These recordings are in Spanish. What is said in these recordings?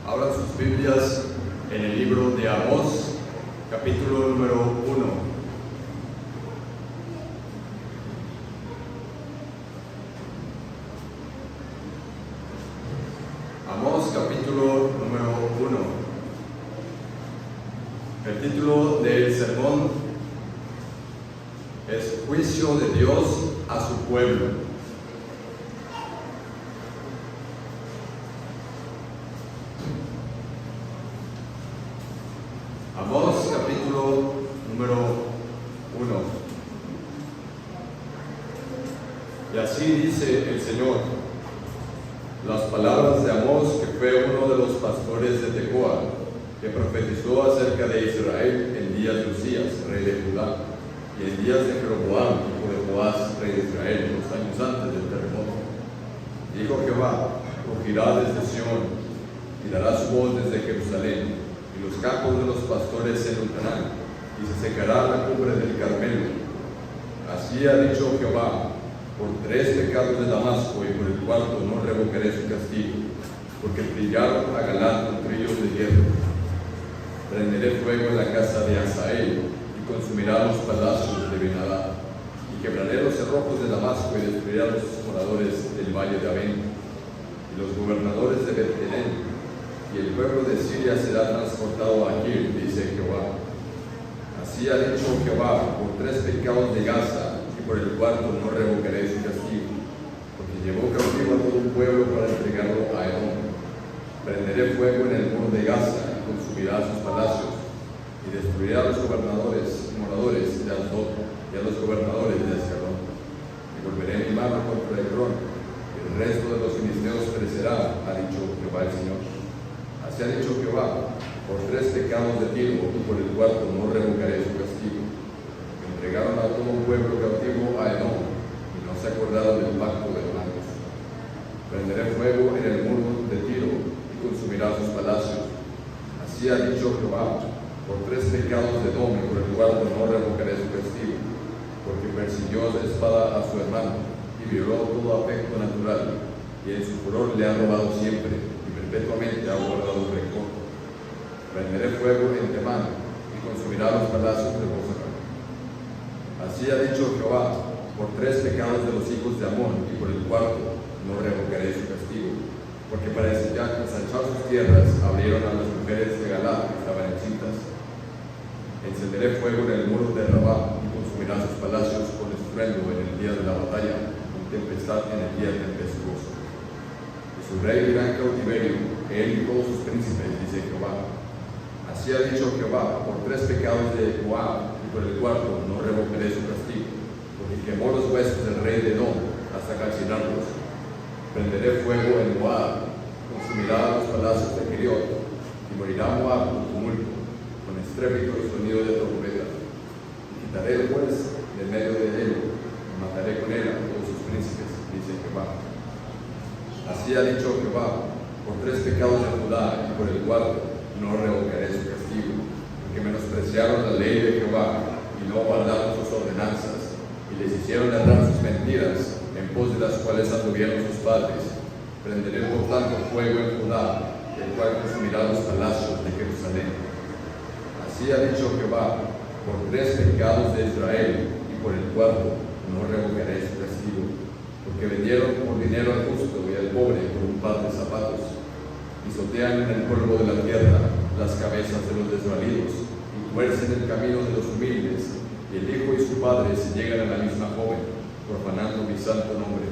Abran sus Biblias en el libro de Amós, capítulo número 1. Amós, capítulo número 1. El título del sermón es Juicio de Dios a su pueblo. Amós, capítulo número 1. Y así dice el Señor: las palabras de Amós, que fue uno de los pastores de Tecoa, que profetizó acerca de Israel en días de Usías, rey de Judá, y en días de Jeroboam, hijo de Joás, rey de Israel, los años antes del terremoto. Dijo Jehová: rugirá desde Sión, y dará su voz desde Jerusalén, y los campos de los pastores se inundarán, y se secará la cumbre del Carmelo. Así ha dicho Jehová: por 3 pecados de Damasco, y por el cuarto no revocaré su castigo, porque trillaron a Galaad con trillos de hierro. Prenderé fuego en la casa de Hazael, y consumirá los palacios de Ben-Hadad, y quebraré los cerrojos de Damasco, y destruiré a los moradores del valle de Abén, y los gobernadores de Bet-Elén, y el pueblo de Siria será transportado a Gil, dice Jehová. Así ha dicho Jehová: por 3 pecados de Gaza, y por el cuarto no revocaré su castigo, porque llevó cautivo a todo un pueblo para entregarlo a Edom. Prenderé fuego en el muro de Gaza, y consumirá sus palacios, y destruirá a los moradores de Asdod, y a los gobernadores de Ascalón. Y volveré mi mano contra Hebrón, y el resto de los filisteos perecerá, ha dicho Jehová el Señor. Así ha dicho Jehová: por 3 pecados de Tiro, y por el cuarto no revocaré su castigo. Entregaron a todo un pueblo cautivo a Edom, y no se acordaron del pacto de hermanos. Prenderé fuego en el muro de Tiro, y consumirá sus palacios. Así ha dicho Jehová: por 3 pecados de Edom, y por el cuarto no revocaré su castigo, porque persiguió de espada a su hermano, y violó todo afecto natural, y en su furor le ha robado siempre, perpetuamente ha guardado rencor. Prenderé fuego en Temán, y consumirá los palacios de Bosra. Así ha dicho Jehová: por 3 pecados de los hijos de Amón, y por el cuarto no revocaré su castigo, porque para ensanchar sus tierras abrieron a las mujeres de Galaad que estaban encintas. Encenderé fuego en el muro de Rabá, y consumirá sus palacios con estruendo en el día de la batalla, con tempestad en el día tempestuoso. Su rey irá en cautiverio, él y todos sus príncipes, dice Jehová. Así ha dicho Jehová: por 3 pecados de Moab, y por el cuarto no revocaré su castigo, porque quemó los huesos del rey de Edom hasta calcinarlos. Prenderé fuego en Moab, consumirá los palacios de Keriot, y morirá Moab con tumulto, con estrépito y sonido de trompeta. Y quitaré el juez del medio de él, y mataré con él a todos sus príncipes, dice Jehová. Así ha dicho Jehová: por 3 pecados de Judá, y por el cuarto no revocaré su castigo, porque menospreciaron la ley de Jehová, y no guardaron sus ordenanzas, y les hicieron errar sus mentiras, en pos de las cuales anduvieron sus padres. Prenderé por tanto fuego en Judá, el cual consumirá los palacios de Jerusalén. Así ha dicho Jehová: por 3 pecados de Israel, y por el cuarto no revocaré su castigo, porque vendieron por dinero al justo y al pobre por un par de zapatos, pisotean en el polvo de la tierra las cabezas de los desvalidos, y tuercen el camino de los humildes, y el hijo y su padre se llegan a la misma joven, profanando mi santo nombre.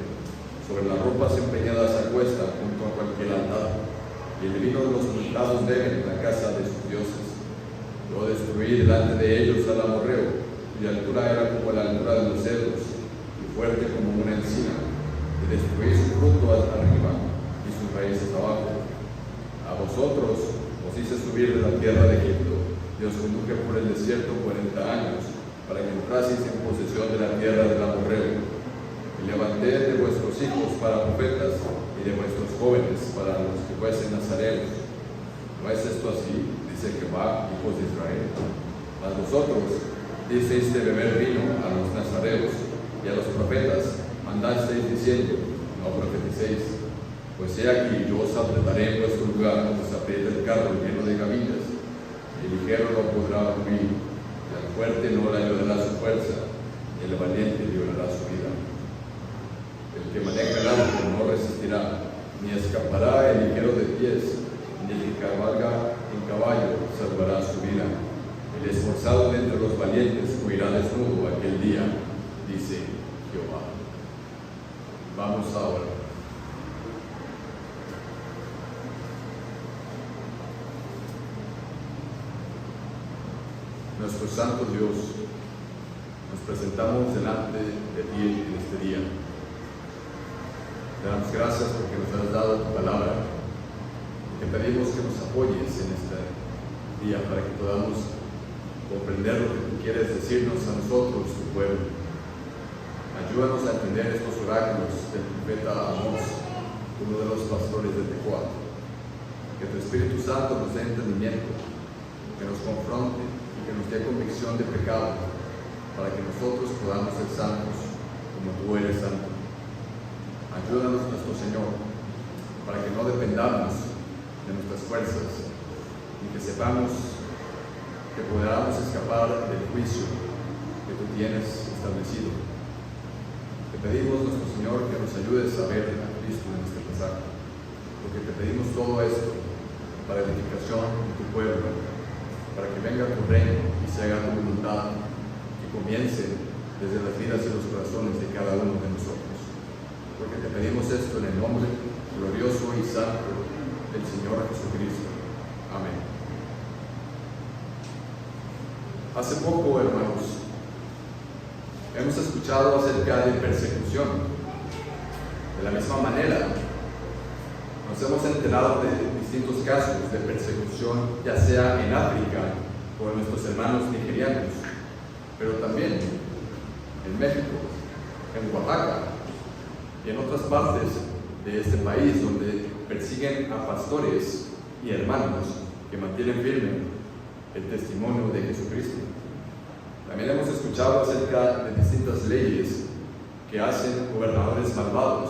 Sobre las ropas empeñadas se acuestan junto a cualquier altar, y el vino de los untados beben en la casa de sus dioses. Yo destruí delante de ellos al amorreo, cuya altura era como la altura de los cedros, fuerte como una encina, y destruí su fruto hasta arriba y sus raíces abajo. A vosotros os hice subir de la tierra de Egipto, y os conduje por el desierto 40 años, para que entraseis en posesión de la tierra del amorreo. Y levanté de vuestros hijos para profetas, y de vuestros jóvenes para los que fuesen nazarenos. ¿No es esto así?, dice Jehová, hijos de Israel. Mas vosotros diceis de beber vino a los nazareos, y a los profetas mandasteis diciendo: no profeticéis. Pues he aquí, yo os apretaré en vuestros lugar donde se aprieta el carro lleno de gavillas. El ligero no podrá huir, el fuerte no le ayudará su fuerza, y el valiente librará su vida. El que maneja el auto no resistirá, ni escapará el ligero de pies, ni el que cabalga en caballo salvará su vida. El esforzado de entre los valientes huirá desnudo aquel día, dice Jehová. Vamos ahora. Nuestro Santo Dios, nos presentamos delante de ti en este día. Te damos gracias porque nos has dado tu palabra, y te pedimos que nos apoyes en este día para que podamos comprender lo que tú quieres decirnos a nosotros, tu pueblo. Ayúdanos a entender estos oráculos del profeta Amós, uno de los pastores de Tecoa. Que tu Espíritu Santo nos dé entendimiento, que nos confronte, que nos dé convicción de pecado, para que nosotros podamos ser santos como tú eres santo. Ayúdanos, nuestro Señor, para que no dependamos de nuestras fuerzas, y que sepamos que podamos escapar del juicio que tú tienes establecido. Te pedimos, nuestro Señor, que nos ayudes a ver a Cristo en este pasaje, porque te pedimos todo esto para edificación de tu pueblo, para que venga tu reino y se haga tu voluntad, que comience desde las vidas y los corazones de cada uno de nosotros. Porque te pedimos esto en el nombre glorioso y santo del Señor Jesucristo. Amén. Hace poco, hermanos, hemos escuchado acerca de persecución. De la misma manera, nos hemos enterado de distintos casos de persecución, ya sea en África o en nuestros hermanos nigerianos, pero también en México, en Oaxaca y en otras partes de este país donde persiguen a pastores y hermanos que mantienen firme el testimonio de Jesucristo. También hemos escuchado acerca de distintas leyes que hacen gobernadores malvados.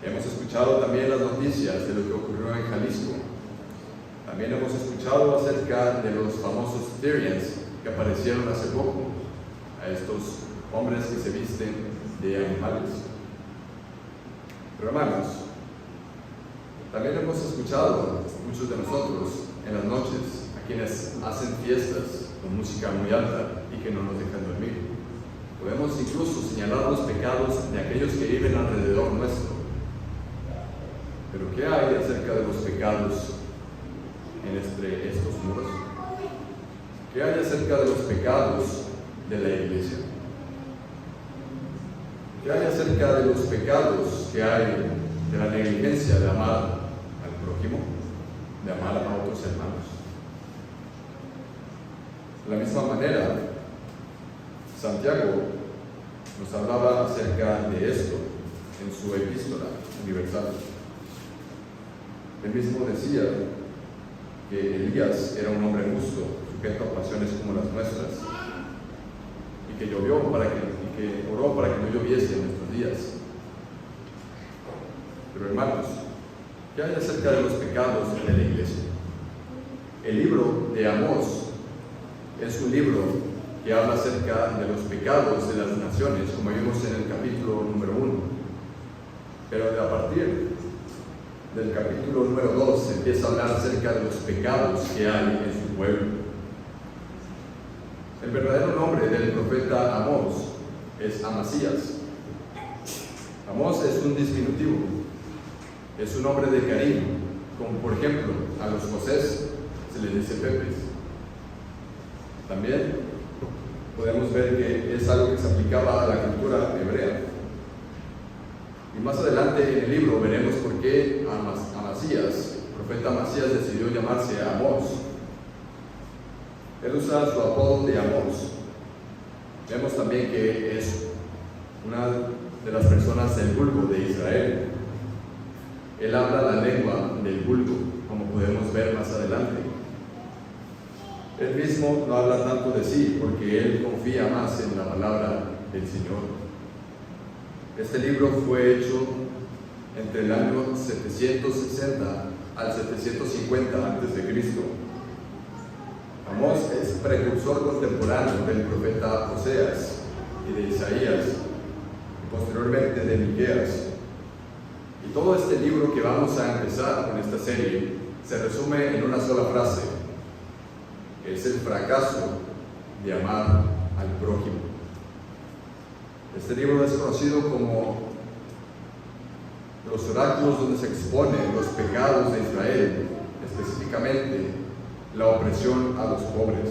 Hemos escuchado también las noticias de lo que ocurrió en Jalisco. También hemos escuchado acerca de los famosos Syrians que aparecieron hace poco, a estos hombres que se visten de animales. Pero hermanos, también hemos escuchado, muchos de nosotros, en las noches, a quienes hacen fiestas con música muy alta y que no nos dejan dormir. Podemos incluso señalar los pecados de aquellos que viven alrededor nuestro. Pero ¿qué hay acerca de los pecados entre estos muros? ¿Qué hay acerca de los pecados de la iglesia? ¿Qué hay acerca de los pecados que hay de la negligencia de amar al prójimo, de amar a otros hermanos? De la misma manera, Santiago nos hablaba acerca de esto en su epístola universal. Él mismo decía que Elías era un hombre justo, sujeto a pasiones como las nuestras, y que oró para que no lloviese en nuestros días. Pero hermanos, ¿qué hay acerca de los pecados de la iglesia? El libro de Amós es un libro que habla acerca de los pecados de las naciones, como vimos en el capítulo número 1. Pero a partir del capítulo número 2 se empieza a hablar acerca de los pecados que hay en su pueblo. El verdadero nombre del profeta Amós es Amasías. Amós es un diminutivo, es un nombre de cariño, como por ejemplo a los Josés se les dice Pepes. También podemos ver que es algo que se aplicaba a la cultura hebrea. Y más adelante en el libro veremos por qué Amasías, el profeta Amasías, decidió llamarse Amós. Él usa su apodo de Amós. Vemos también que es una de las personas del vulgo de Israel. Él habla la lengua del vulgo, como podemos ver más adelante. Él mismo no habla tanto de sí, porque él confía más en la palabra del Señor. Este libro fue hecho entre el año 760 al 750 a.C. Amós es precursor contemporáneo del profeta Oseas y de Isaías, y posteriormente de Miqueas. Y todo este libro que vamos a empezar con esta serie se resume en una sola frase, que es el fracaso de amar al prójimo. Este libro es conocido como los oráculos donde se exponen los pecados de Israel, específicamente la opresión a los pobres.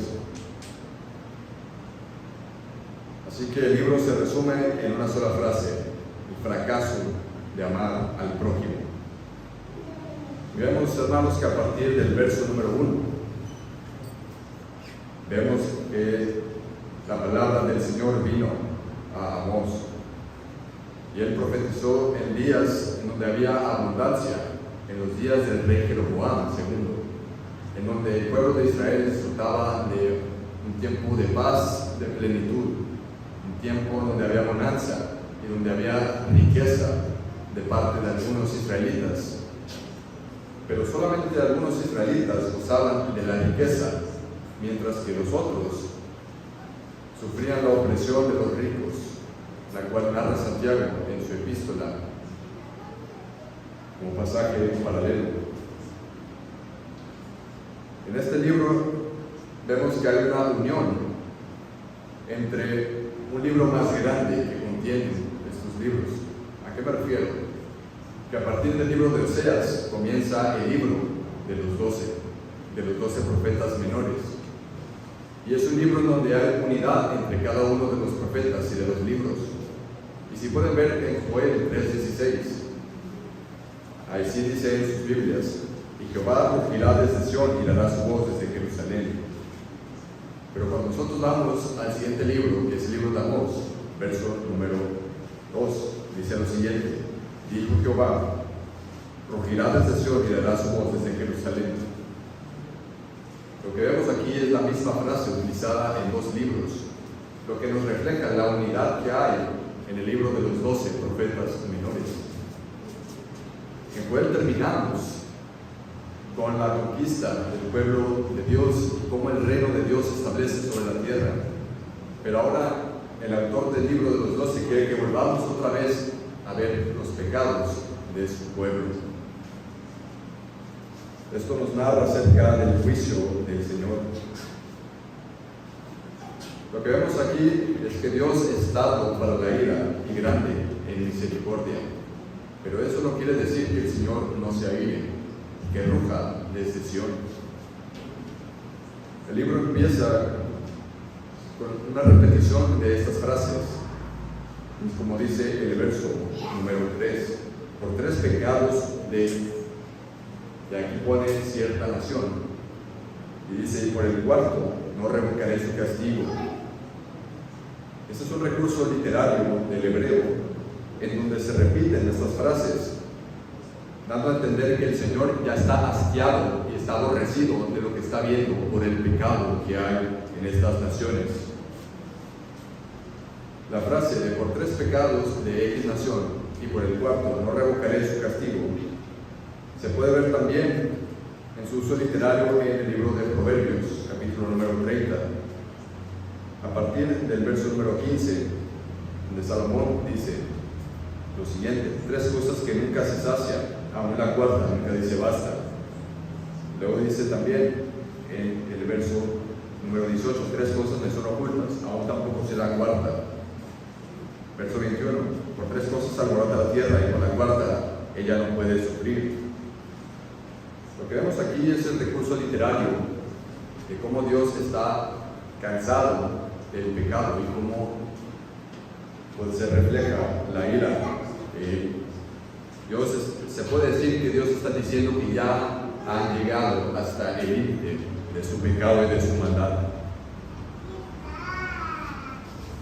Así que el libro se resume en una sola frase, el fracaso de amar al prójimo. Vemos, hermanos, que a partir del verso número 1, vemos que la palabra del Señor vino a Amós, y él profetizó en días en donde había abundancia, en los días del rey Jeroboam II, en donde el pueblo de Israel disfrutaba de un tiempo de paz, de plenitud, un tiempo donde había bonanza y donde había riqueza de parte de algunos israelitas. Pero solamente algunos israelitas gozaban de la riqueza, mientras que los otros sufrían la opresión de los ricos, la cual narra Santiago en su epístola como pasaje paralelo. En este libro vemos que hay una unión entre un libro más grande que contiene estos libros. ¿A qué me refiero? Que a partir del libro de Oseas comienza el libro de los 12 profetas menores. Y es un libro en donde hay unidad entre cada uno de los profetas y de los libros. Y si pueden ver en Joel 3:16, ahí sí dice en sus Biblias: y Jehová rugirá desde Sión y dará su voz desde Jerusalén. Pero cuando nosotros vamos al siguiente libro, que es el libro de Amós, verso número 2, dice lo siguiente: dijo Jehová, rugirá desde Sión y dará su voz desde Jerusalén. Lo que vemos aquí es la misma frase utilizada en 2 libros, lo que nos refleja la unidad que hay en el libro de los 12 profetas menores. En Joel terminamos con la conquista del pueblo de Dios y cómo el reino de Dios se establece sobre la tierra. Pero ahora el autor del libro de los 12 quiere que volvamos otra vez a ver los pecados de su pueblo. Esto nos narra acerca del juicio del Señor. Lo que vemos aquí es que Dios es tardo para la ira y grande en misericordia. Pero eso no quiere decir que el Señor no se aire, que ruja desde Sión. El libro empieza con una repetición de estas frases, como dice el verso número 3, por 3 pecados de aquí pone cierta nación, y dice, y por el 4 no revocaré su castigo. Este es un recurso literario del hebreo en donde se repiten estas frases, dando a entender que el Señor ya está hastiado y está aborrecido de lo que está viendo por el pecado que hay en estas naciones. La frase de por 3 pecados de X nación y por el 4 no revocaré su castigo se puede ver también en su uso literario en el libro de Proverbios, capítulo número 30, a partir del verso número 15, donde Salomón dice lo siguiente: 3 cosas que nunca se sacian, aún la cuarta nunca dice basta. Luego dice también en el verso número 18, 3 cosas me son ocultas, aún tampoco será cuarta. Verso 21, por 3 cosas alborota la tierra y por la cuarta ella no puede sufrir. Lo que vemos aquí es el recurso literario de cómo Dios está cansado del pecado y cómo pues, se refleja la ira. Se puede decir que Dios está diciendo que ya han llegado hasta el límite de su pecado y de su maldad.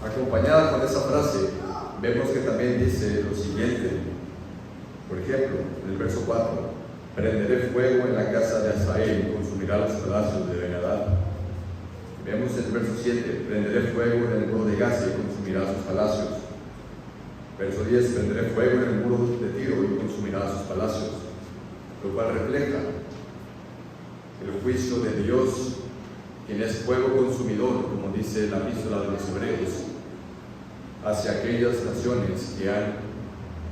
Acompañada con esa frase, vemos que también dice lo siguiente. Por ejemplo, en el verso 4, prenderé fuego en la casa de Asael y consumirá los palacios de Ben-Hadad. Vemos en el verso 7, prenderé fuego en el pueblo de Gaza y consumirá sus palacios. Verso 10, vendré fuego en el muro de Tiro y consumirá sus palacios, lo cual refleja el juicio de Dios, quien es fuego consumidor, como dice la epístola de los Hebreos, hacia aquellas naciones que han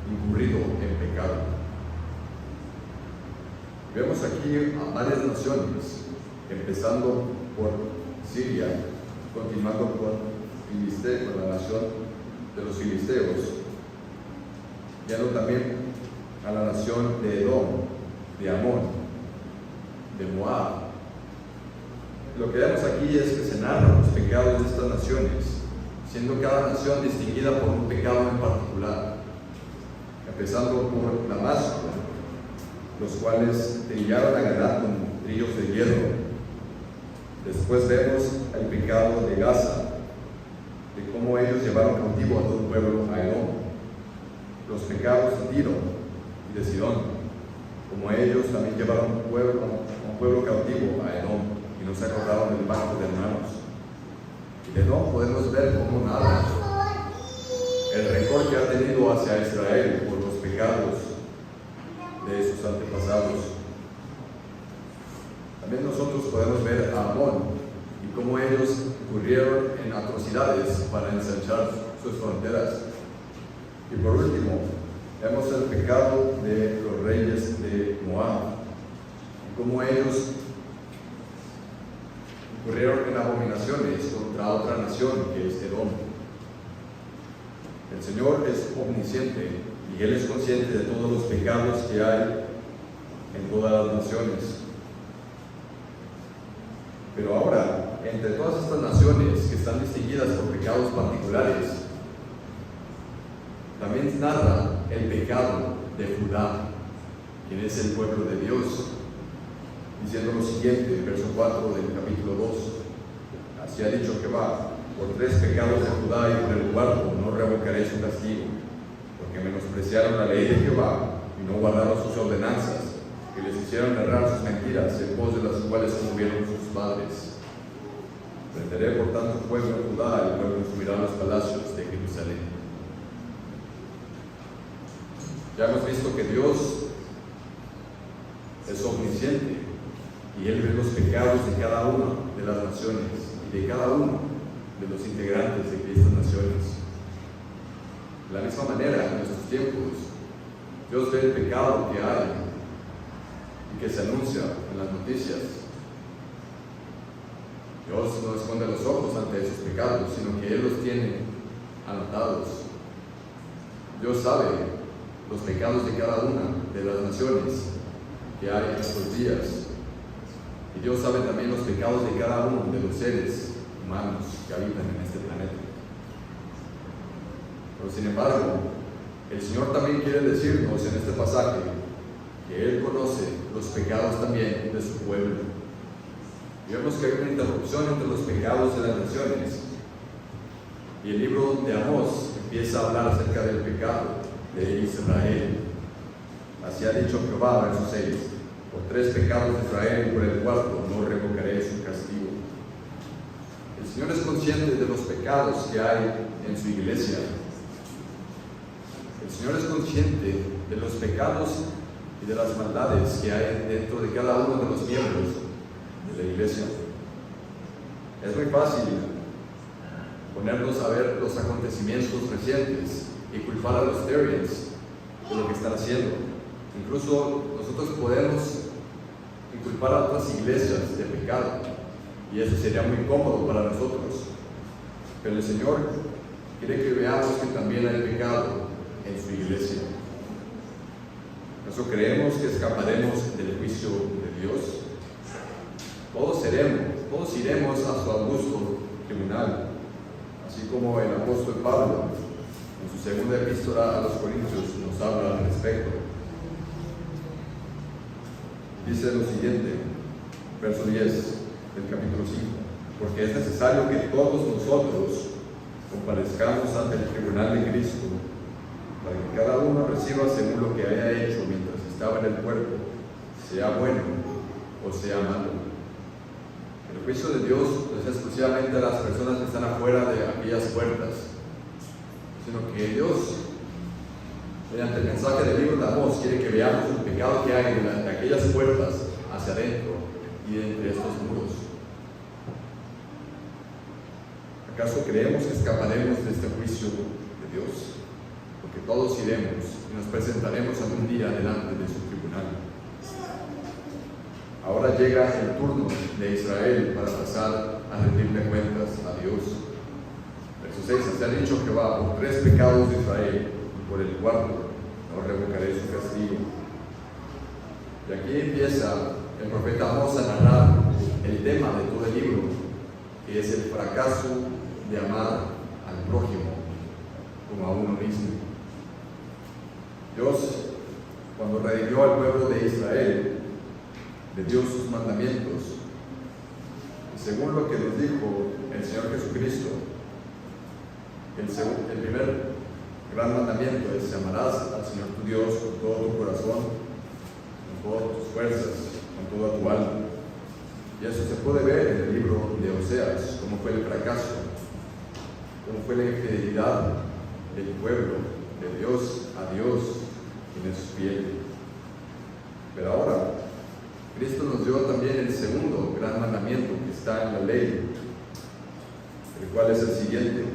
incurrido en pecado. Vemos aquí a varias naciones, empezando por Siria, continuando con la nación de los filisteos, yendo también a la nación de Edom, de Amón, de Moab. Lo que vemos aquí es que se narran los pecados de estas naciones, siendo cada nación distinguida por un pecado en particular, empezando por Damasco, los cuales trillaron a ganar con trillos de hierro. Después vemos el pecado de Gaza, de cómo ellos llevaron cautivo a todo un pueblo a Edom. Los pecados de Tiro y de Sidón, como ellos también llevaron un pueblo cautivo a Edom y no se acordaron del pacto de hermanos. Y de Edom podemos ver cómo nada el rencor que ha tenido hacia Israel por los pecados de sus antepasados. También nosotros podemos ver a Amón y cómo ellos incurrieron en atrocidades para ensanchar sus fronteras. Y por último, vemos el pecado de los reyes de Moab y cómo ellos incurrieron en abominaciones contra otra nación que es Edom. El Señor es omnisciente y Él es consciente de todos los pecados que hay en todas las naciones. Pero ahora, entre todas estas naciones que están distinguidas por pecados particulares, también narra el pecado de Judá, quien es el pueblo de Dios, diciendo lo siguiente, en verso 4 del capítulo 2: así ha dicho Jehová, por 3 pecados de Judá y por el cuarto no revocaré su castigo, porque menospreciaron la ley de Jehová y no guardaron sus ordenanzas, que les hicieron errar sus mentiras, en pos de las cuales se movieron sus padres. Prenderé por tanto fuego en Judá, el cual consumirá los palacios de Jerusalén. Ya hemos visto que Dios es omnisciente y Él ve los pecados de cada una de las naciones y de cada uno de los integrantes de estas naciones. De la misma manera, en nuestros tiempos, Dios ve el pecado que hay y que se anuncia en las noticias. Dios no esconde los ojos ante esos pecados, sino que Él los tiene anotados. Dios sabe los pecados de cada una de las naciones que hay en estos días. Y Dios sabe también los pecados de cada uno de los seres humanos que habitan en este planeta. Pero sin embargo, el Señor también quiere decirnos en este pasaje que Él conoce los pecados también de su pueblo. Y vemos que hay una interrupción entre los pecados de las naciones. Y el libro de Amós empieza a hablar acerca del pecado de Israel. Así ha dicho Jehová, verso 6: por 3 pecados de Israel y por el cuarto no revocaré su castigo. El Señor es consciente de los pecados que hay en su iglesia. El Señor es consciente de los pecados y de las maldades que hay dentro de cada uno de los miembros de la iglesia. Es muy fácil ponernos a ver los acontecimientos recientes y culpar a los Terrians de lo que están haciendo. Incluso nosotros podemos inculpar a otras iglesias de pecado, y eso sería muy cómodo para nosotros. Pero el Señor quiere que veamos que también hay pecado en su iglesia. ¿Acaso creemos que escaparemos del juicio de Dios? Todos iremos a su augusto tribunal, así como el apóstol Pablo en su segunda epístola a los Corintios nos habla al respecto. Dice lo siguiente, verso 10 del capítulo 5: porque es necesario que todos nosotros comparezcamos ante el tribunal de Cristo, para que cada uno reciba según lo que haya hecho mientras estaba en el cuerpo, sea bueno o sea malo. El juicio de Dios no es exclusivamente a las personas que están afuera de aquellas puertas, sino que Dios Mediante el mensaje del libro de Amós quiere que veamos el pecado que hay de aquellas puertas hacia adentro y de entre estos muros. ¿Acaso creemos que escaparemos de este juicio de Dios? Porque todos iremos y nos presentaremos algún día delante de su tribunal. Ahora llega el turno de Israel para pasar a rendirle cuentas a Dios. Verso 6: se ha dicho Jehová, por 3 pecados de Israel, y por el cuarto no revocaré su castigo. Y aquí empieza el profeta Amós a narrar el tema de todo el libro, que es el fracaso de amar al prójimo como a uno mismo. Dios, cuando redimió al pueblo de Israel, le dio sus mandamientos, y según lo que nos dijo el Señor Jesucristo, el primer gran mandamiento es: amarás al Señor tu Dios con todo tu corazón, con todas tus fuerzas, con toda tu alma. Y eso se puede ver en el libro de Oseas, cómo fue el fracaso, cómo fue la infidelidad del pueblo de Dios a Dios, quien es fiel. Pero ahora Cristo nos dio también el segundo gran mandamiento que está en la ley, el cual es el siguiente.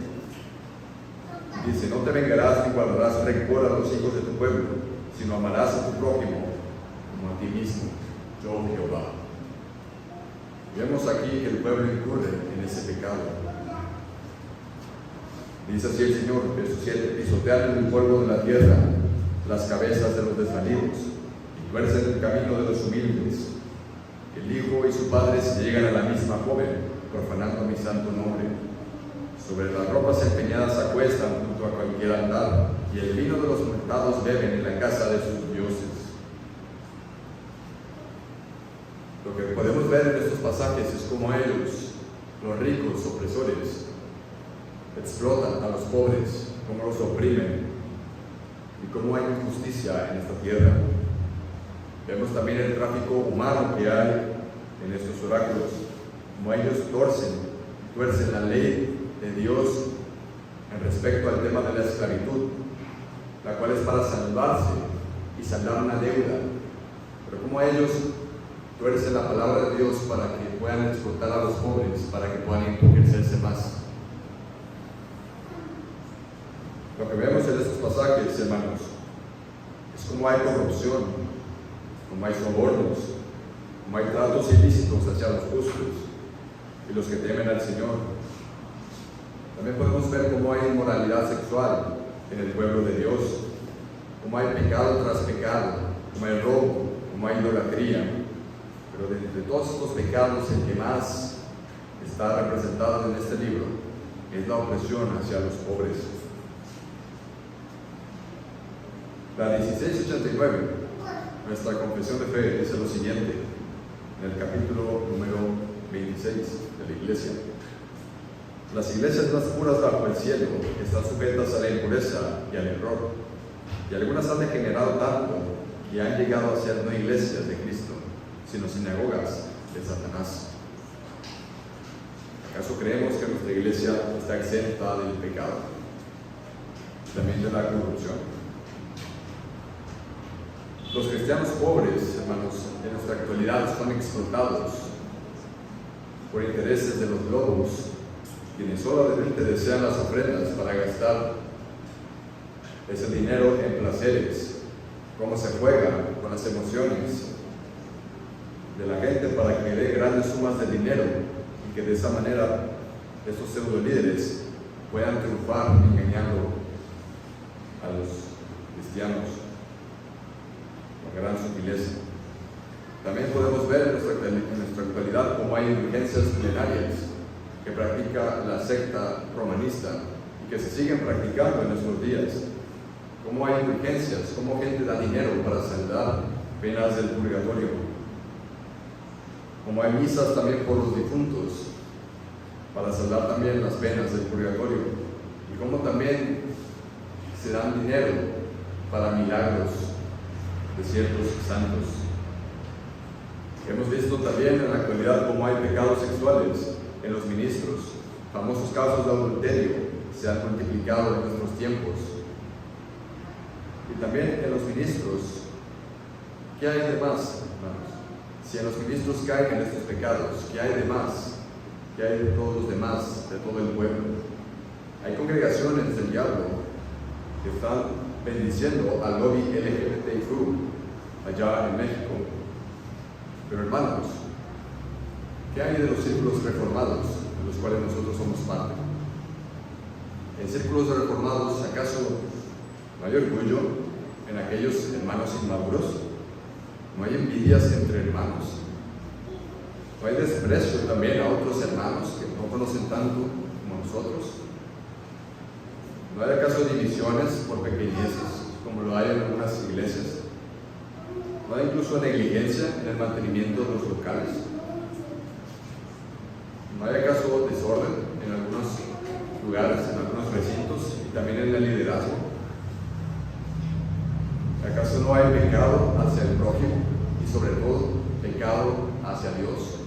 Dice: no te vengarás ni guardarás rencor a los hijos de tu pueblo, sino amarás a tu prójimo como a ti mismo, yo Jehová. Y vemos aquí que el pueblo incurre en ese pecado. Dice así el Señor, verso 7: pisotean el polvo de la tierra las cabezas de los desvalidos, y tuercen el camino de los humildes. El hijo y su padre se llegan a la misma joven, profanando mi santo nombre. Sobre las ropas empeñadas se acuestan junto a cualquier altar, y el vino de los muertados beben en la casa de sus dioses. Lo que podemos ver en estos pasajes es cómo ellos, los ricos opresores, explotan a los pobres, cómo los oprimen y cómo hay injusticia en esta tierra. Vemos también el tráfico humano que hay en estos oráculos, cómo ellos tuercen la ley de Dios en respecto al tema de la esclavitud, la cual es para salvarse y saldar una deuda, pero como ellos tuercen la palabra de Dios para que puedan explotar a los pobres, para que puedan enriquecerse más. Lo que vemos en estos pasajes, hermanos, es cómo hay corrupción, cómo hay sobornos, cómo hay tratos ilícitos hacia los justos y los que temen al Señor. También podemos ver cómo hay inmoralidad sexual en el pueblo de Dios, cómo hay pecado tras pecado, cómo hay robo, cómo hay idolatría. Pero de todos estos pecados, el que más está representado en este libro es la opresión hacia los pobres. La 1689, nuestra confesión de fe, dice lo siguiente, en el capítulo número 26 de la Iglesia: las iglesias más puras bajo el cielo están sujetas a la impureza y al error, y algunas han degenerado tanto que han llegado a ser no iglesias de Cristo, sino sinagogas de Satanás. ¿Acaso creemos que nuestra iglesia está exenta del pecado, también de la corrupción? Los cristianos pobres, hermanos, en nuestra actualidad son explotados por intereses de los lobos, quienes solamente desean las ofrendas para gastar ese dinero en placeres, cómo se juega con las emociones de la gente para que dé grandes sumas de dinero y que de esa manera estos pseudo líderes puedan triunfar engañando a los cristianos con gran sutileza. También podemos ver en nuestra actualidad cómo hay indulgencias plenarias que practica la secta romanista y que se siguen practicando en nuestros días. Cómo hay indulgencias, cómo gente da dinero para saldar penas del purgatorio. Como hay misas también por los difuntos para saldar también las penas del purgatorio. Y como también se dan dinero para milagros de ciertos santos. Hemos visto también en la actualidad cómo hay pecados sexuales en los ministros. Famosos casos de adulterio se han multiplicado en nuestros tiempos. Y también en los ministros, ¿qué hay de más, hermanos? Si en los ministros caen en estos pecados, ¿qué hay de más? ¿Qué hay de todos los demás, de todo el pueblo? Hay congregaciones del diablo que están bendiciendo al lobby LGBTQ allá en México. Pero hermanos, ¿qué hay de los círculos reformados, de los cuales nosotros somos parte? En círculos reformados, ¿acaso no hay orgullo en aquellos hermanos inmaduros? ¿No hay envidias entre hermanos? ¿No hay desprecio también a otros hermanos que no conocen tanto como nosotros? ¿No hay acaso divisiones por pequeñeces, como lo hay en algunas iglesias? ¿No hay incluso negligencia en el mantenimiento de los locales? ¿No hay acaso desorden en algunos lugares, en algunos recintos y también en el liderazgo? ¿Acaso no hay pecado hacia el prójimo y sobre todo pecado hacia Dios?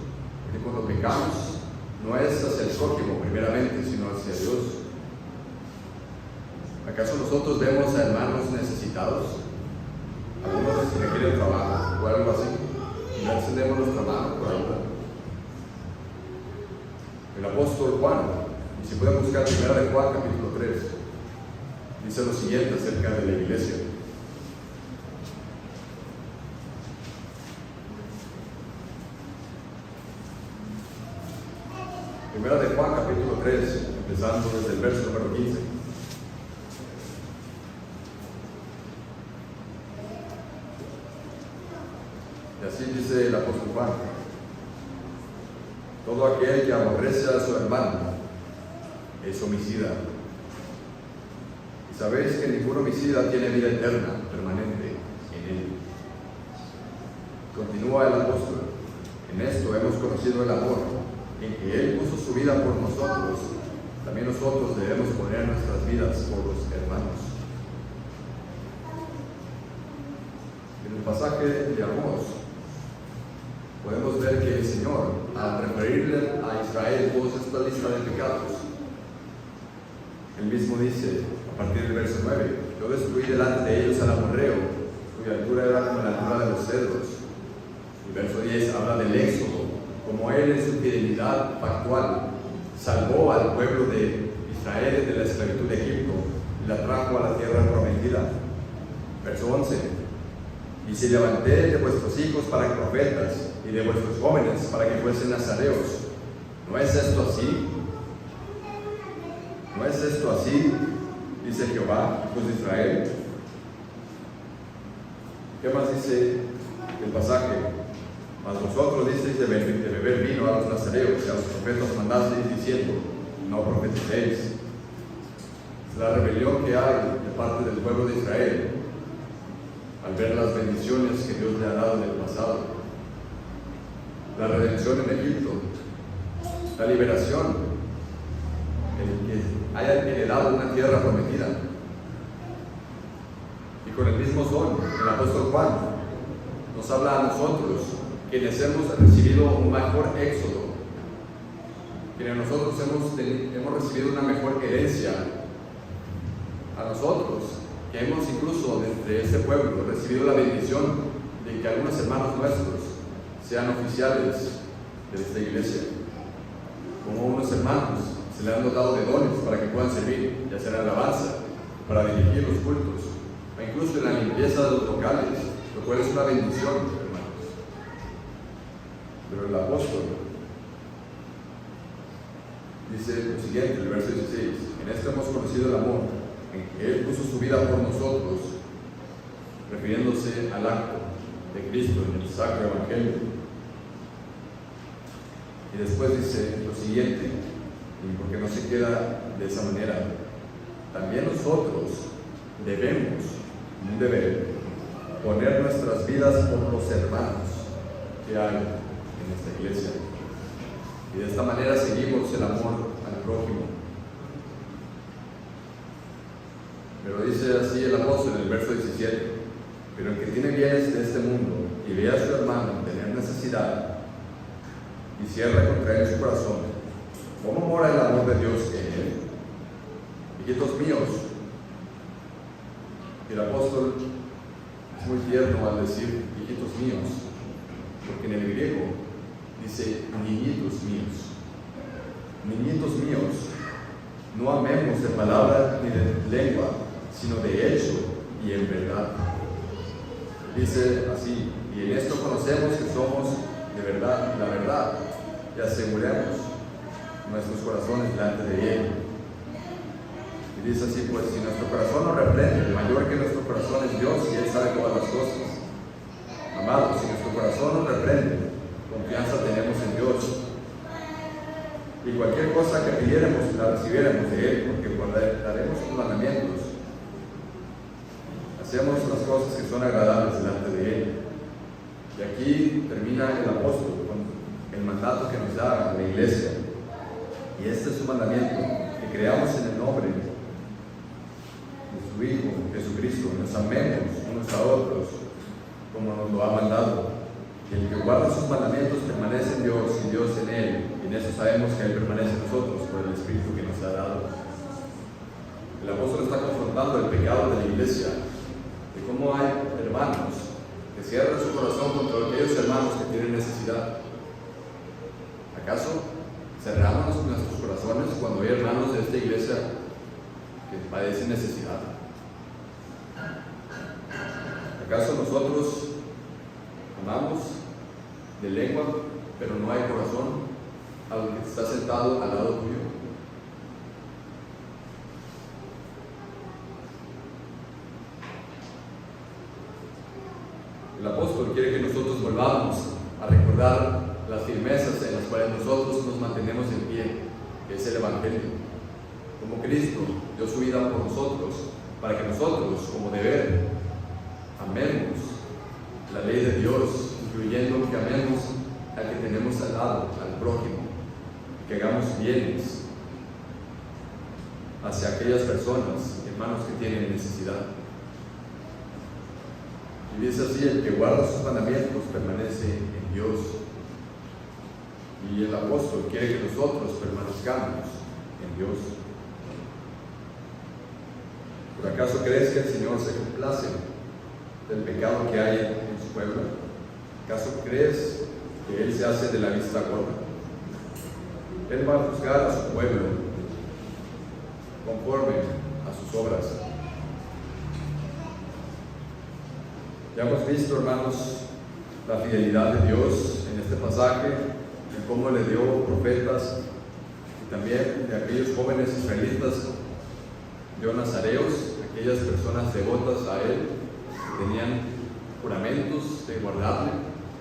Porque cuando pecamos no es hacia el prójimo primeramente, sino hacia Dios. ¿Acaso nosotros vemos a hermanos necesitados? Algunos que requieren trabajo o algo así, y no extendemos nuestra mano por ayuda. El apóstol Juan, y si pueden buscar 1 de Juan capítulo 3, dice lo siguiente acerca de la iglesia. Primera de Juan capítulo 3, empezando desde el verso número 15. Y así dice el apóstol Juan: todo aquel que aborrece a su hermano es homicida. Y sabéis que ningún homicida tiene vida eterna permanente en él. Continúa el apóstol: en esto hemos conocido el amor, en que Él puso su vida por nosotros. También nosotros debemos poner nuestras vidas por los hermanos. En el pasaje de Amós podemos ver que el Señor, al referirle a Israel toda esta lista de pecados, Él mismo dice, a partir del verso 9: yo destruí delante de ellos al amorreo, cuya altura era como la altura de los cedros. El verso 10 habla del éxodo, como Él en su fidelidad factual salvó al pueblo de Israel de la esclavitud de Egipto y la trajo a la tierra prometida. Verso 11: y si levanté de vuestros hijos para profetas y de vuestros jóvenes para que fuesen nazareos. ¿No es esto así? ¿No es esto así? Dice Jehová, hijos de Israel. ¿Qué más dice el pasaje? Mas vosotros disteis de beber vino a los nazareos y a los profetas mandasteis diciendo: no profeticéis. Es la rebelión que hay de parte del pueblo de Israel al ver las bendiciones que Dios le ha dado en el pasado. La redención en Egipto, la liberación, el que hayan heredado una tierra prometida. Y con el mismo son, el apóstol Juan nos habla a nosotros, quienes hemos recibido un mejor éxodo, quienes nosotros hemos recibido una mejor herencia, a nosotros, que hemos incluso desde este pueblo recibido la bendición de que algunos hermanos nuestros sean oficiales de esta iglesia. Como unos hermanos se les han dotado de dones para que puedan servir, ya sea en alabanza, para dirigir los cultos, o incluso en la limpieza de los locales, lo cual es una bendición, hermanos. Pero el apóstol dice lo siguiente, el verso 16: en esto hemos conocido el amor, en que Él puso su vida por nosotros, refiriéndose al acto de Cristo en el sacro evangelio. Y después dice lo siguiente, y porque no se queda de esa manera: también nosotros debemos, un deber, poner nuestras vidas por los hermanos que hay en esta iglesia. Y de esta manera seguimos el amor al prójimo. Pero dice así el apóstol en el verso 17: pero el que tiene bienes de este mundo y ve a su hermano tener necesidad y cierra contra él su corazón, ¿cómo mora el amor de Dios en él? Hijitos míos, Y el apóstol es muy tierno al decir hijitos míos, porque en el griego dice niñitos míos. Niñitos míos, no amemos de palabra ni de lengua, sino de hecho y en verdad. Dice así: y en esto conocemos que somos de verdad la verdad, y aseguremos nuestros corazones delante de Él. Y dice así: pues si nuestro corazón nos reprende, mayor que nuestro corazón es Dios, y Él sabe todas las cosas. Amados, si nuestro corazón nos reprende, confianza tenemos en Dios. Y cualquier cosa que pidiéramos, la recibiéramos de Él, porque guardaremos sus mandamientos. Hacemos las cosas que son agradables delante de Él. Y aquí termina el apóstol con el mandato que nos da a la iglesia. Y este es su mandamiento: que creamos en el nombre de su Hijo, Jesucristo, nos amemos unos a otros como nos lo ha mandado. Y el que guarda sus mandamientos permanece en Dios y Dios en Él. Y en eso sabemos que Él permanece en nosotros por el Espíritu que nos ha dado. El apóstol está confrontando el pecado de la iglesia, de cómo hay hermanos que cierran su corazón contra aquellos hermanos que tienen necesidad. ¿Acaso cerramos nuestros corazones cuando hay hermanos de esta iglesia que padecen necesidad? ¿Acaso nosotros amamos de lengua, pero no hay corazón al que está sentado al lado tuyo? El apóstol quiere que nosotros volvamos a recordar las firmezas en las cuales nosotros nos mantenemos en pie, que es el Evangelio. Como Cristo dio su vida por nosotros, para que nosotros, como deber, amemos la ley de Dios, incluyendo que amemos al que tenemos al lado, al prójimo, que hagamos bienes hacia aquellas personas, hermanos, que tienen necesidad. Y dice así: el que guarda sus mandamientos permanece en Dios. Y el apóstol quiere que nosotros permanezcamos en Dios. ¿Por acaso crees que el Señor se complace del pecado que hay en su pueblo? ¿Acaso crees que Él se hace de la vista gorda? Él va a juzgar a su pueblo conforme a sus obras. Ya hemos visto, hermanos, la fidelidad de Dios en este pasaje, en cómo le dio profetas, y también de aquellos jóvenes israelitas, dio nazareos, aquellas personas devotas a Él, que tenían juramentos de guardarle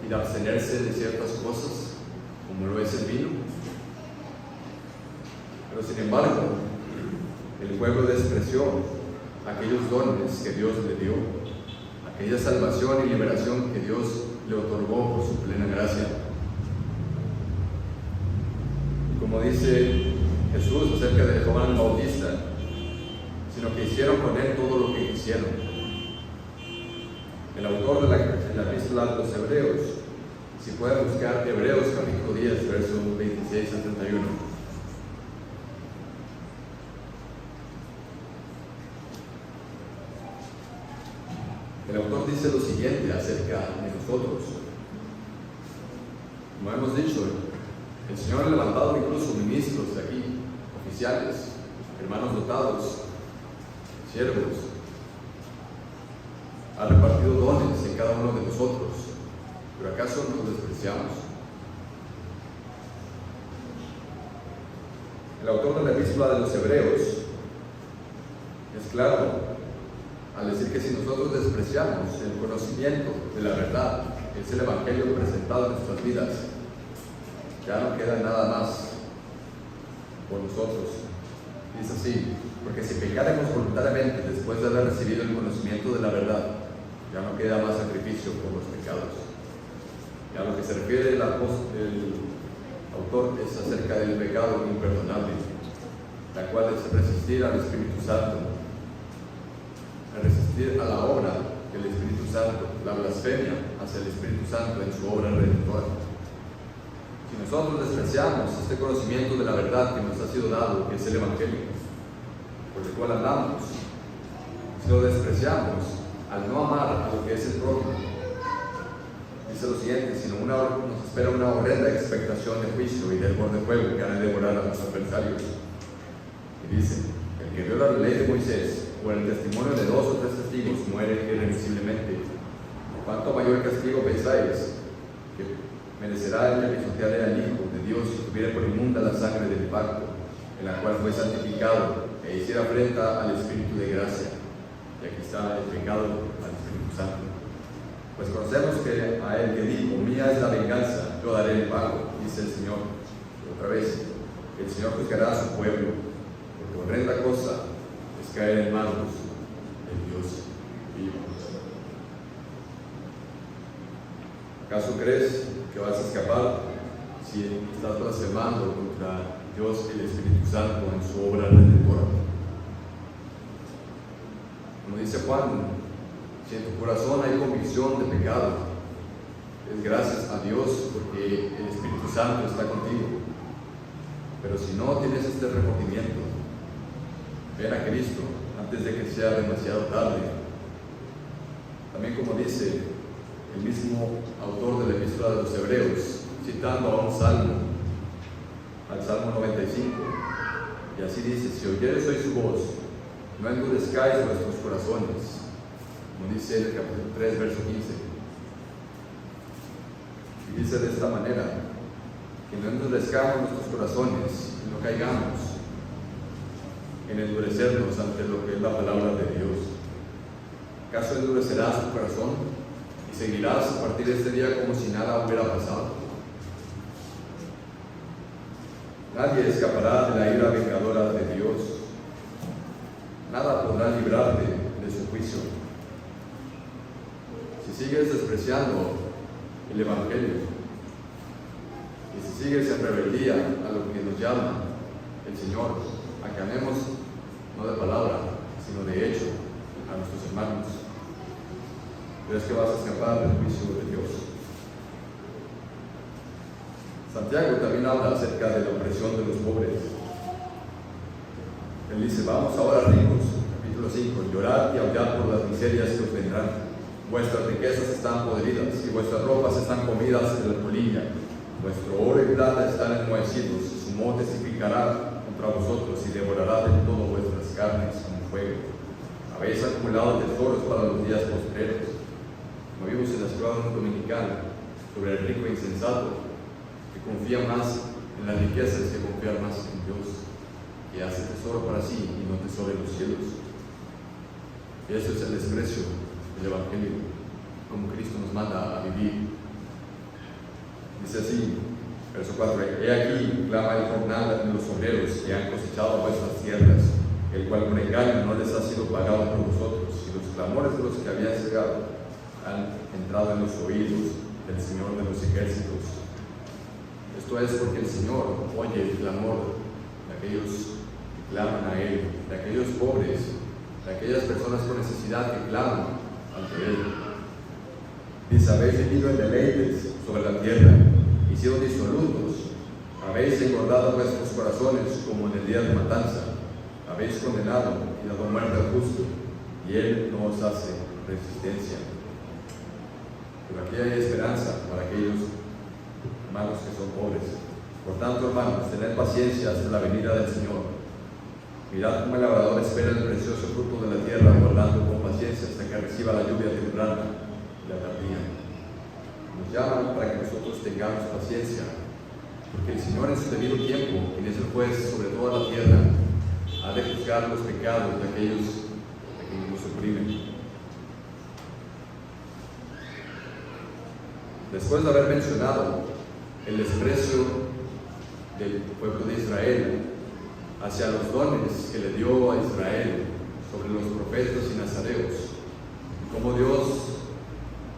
y de abstenerse de ciertas cosas, como lo es el vino. Pero sin embargo, el pueblo despreció aquellos dones que Dios le dio, aquella salvación y liberación que Dios le otorgó por su plena gracia. Y como dice Jesús acerca de Juan el Bautista, sino que hicieron con él todo lo que quisieron. El autor de la epístola de los Hebreos, si pueden buscar Hebreos capítulo 10, versos 26 al 31. El autor dice lo siguiente acerca de nosotros. Como hemos dicho, el Señor ha levantado incluso ministros de aquí, oficiales, hermanos dotados, siervos. Ha repartido dones en cada uno de nosotros. ¿Pero acaso nos despreciamos? El autor de la epístola de los Hebreos es claro al decir que si nosotros despreciamos el conocimiento de la verdad, que es el Evangelio presentado en nuestras vidas, ya no queda nada más por nosotros. Dice así: porque si pecaremos voluntariamente después de haber recibido el conocimiento de la verdad, ya no queda más sacrificio por los pecados. Y a lo que se refiere el autor es acerca del pecado imperdonable, la cual es resistir al Espíritu Santo, resistir a la obra del Espíritu Santo, la blasfemia hacia el Espíritu Santo en su obra redentora. Si nosotros despreciamos este conocimiento de la verdad que nos ha sido dado, que es el Evangelio, por el cual andamos, si si lo despreciamos al no amar a lo que es el prójimo, dice lo siguiente: sino nos espera una horrenda expectación de juicio y del horno de fuego que han de devorar a los adversarios. Y dice: el que viola la ley de Moisés o el testimonio de 2 o 3 testigos muere irremisiblemente. ¿Cuánto mayor castigo pensáis que merecerá el que pisoteare al Hijo de Dios si tuviera por inmunda la sangre del pacto, en la cual fue santificado, e hiciera afrenta al Espíritu de gracia? Y aquí está el pecado al Espíritu Santo. Pues conocemos que a él que dijo: mía es la venganza, yo daré el pago, dice el Señor. Y otra vez, el Señor juzgará a su pueblo, porque horrenda cosa es caer en manos del Dios vivo. ¿Acaso crees que vas a escapar si estás blasfemando contra Dios y el Espíritu Santo en su obra redentora? Como dice Juan, si en tu corazón hay convicción de pecado, es gracias a Dios porque el Espíritu Santo está contigo. Pero si no tienes este remordimiento, ven a Cristo antes de que sea demasiado tarde. También, como dice el mismo autor de la Epístola de los Hebreos, citando a un salmo, al Salmo 95, y así dice: si oyeres hoy su voz, no endurezcáis vuestros corazones, como dice el capítulo 3, verso 15. Y dice de esta manera: que no endurezcamos nuestros corazones y no caigamos en endurecernos ante lo que es la palabra de Dios. ¿Acaso endurecerás tu corazón y seguirás a partir de este día como si nada hubiera pasado? Nadie escapará de la ira vengadora de Dios. Nada podrá librarte de su juicio. Si sigues despreciando el Evangelio y si sigues en rebeldía a lo que nos llama el Señor, a que amemos no de palabra, sino de hecho a nuestros hermanos, ¿crees que vas a escapar del juicio de Dios? Santiago también habla acerca de la opresión de los pobres. Él dice: vamos ahora, ricos, capítulo 5, llorad y aullad por las miserias que os vendrán. Vuestras riquezas están podridas y vuestras ropas están comidas de la polilla. Vuestro oro y plata están enmohecidos, su moho testificará contra vosotros y devorará del todo vuestras carnes como fuego. Habéis acumulado tesoros para los días postreros. Como vimos en la escuela dominical sobre el rico insensato, que confía más en las riquezas que confiar más en Dios, que hace tesoro para sí y no tesoro en los cielos. Y eso es el desprecio del Evangelio, como Cristo nos manda a vivir. Dice así, verso 4: he aquí clama el jornal de los obreros que han cosechado vuestras tierras, el cual con engaño no les ha sido pagado por vosotros, y los clamores de los que habían cegado han entrado en los oídos del Señor de los ejércitos. Esto es porque el Señor oye el clamor de aquellos que claman a Él, de aquellos pobres, de aquellas personas con necesidad que claman ante Él. Dice: habéis vivido en deleites sobre la tierra y sido disolutos, habéis engordado vuestros corazones como en el día de matanza, habéis condenado y dado muerte al justo, y Él no os hace resistencia. Pero aquí hay esperanza para aquellos hermanos que son pobres. Por tanto, hermanos, tened paciencia hasta la venida del Señor. Mirad cómo el labrador espera el precioso fruto de la tierra, guardando con paciencia hasta que reciba la lluvia temprana y la tardía. Nos llaman para que nosotros tengamos paciencia, porque el Señor en su debido tiempo, quien es el juez sobre toda la tierra, ha de juzgar los pecados de aquellos que nos oprimen. Después de haber mencionado el desprecio del pueblo de Israel hacia los dones que le dio a Israel sobre los profetas y nazareos, como Dios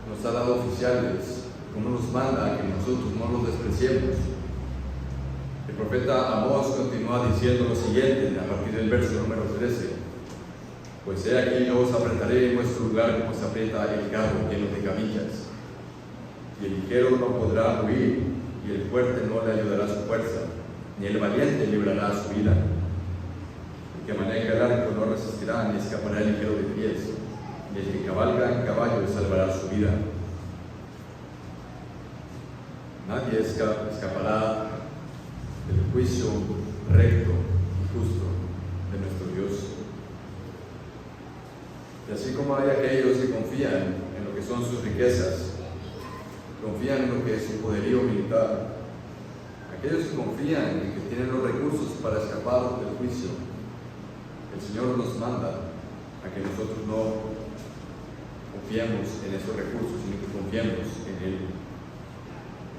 nos ha dado oficiales, como nos manda a que nosotros no los despreciemos, el profeta Amós continúa diciendo lo siguiente a partir del verso número 13: pues he aquí yo os apretaré en vuestro lugar como se aprieta el carro lleno de camillas, y el ligero no podrá huir, y el fuerte no le ayudará su fuerza, ni el valiente librará su vida. El que maneja el arco no resistirá ni escapará ligero de pies, y el que cabalga en caballo salvará su vida. Nadie escapará del juicio recto y justo de nuestro Dios. Y así como hay aquellos que confían en lo que son sus riquezas, confían en lo que es su poderío militar, aquellos que confían en que tienen los recursos para escapar del juicio, el Señor nos manda a que nosotros no confiemos en esos recursos, sino que confiemos en Él.